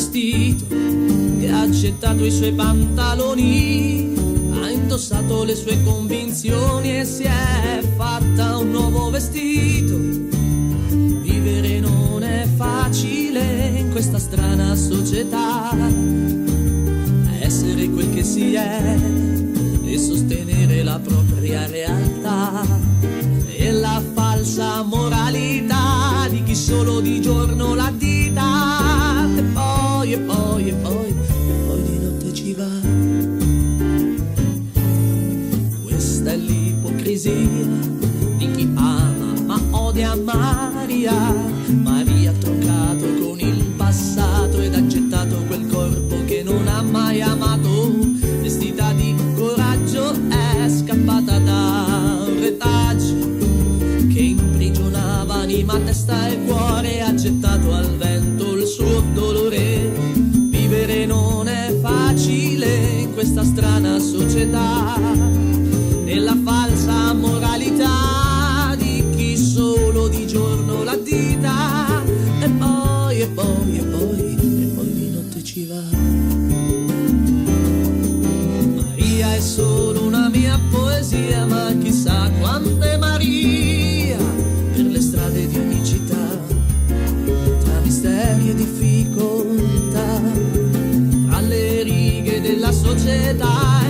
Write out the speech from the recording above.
vestito e ha gettato i suoi pantaloni, ha indossato le sue convinzioni e si è fatta un nuovo vestito. Vivere non è facile in questa strana società, essere quel che si è e sostenere la propria realtà, e la falsa moralità di chi solo di giorno l'addita e poi di notte ci va. Questa è l'ipocrisia di chi ama ma odia Maria. Maria ha troccato con il passato ed ha gettato quel corpo che non ha mai amato. Vestita di coraggio è scappata da un retaggio che imprigionava anima, testa e cuore, ha gettato al vento il suo dolore. Vivere non è facile in questa strana società, nella falsa moralità di chi solo di giorno l'addita e poi di notte ci va. Maria è solo una mia poesia, ma chissà quante Maria per le strade di ogni città, tra misteri e difficoltà, tra le righe della società.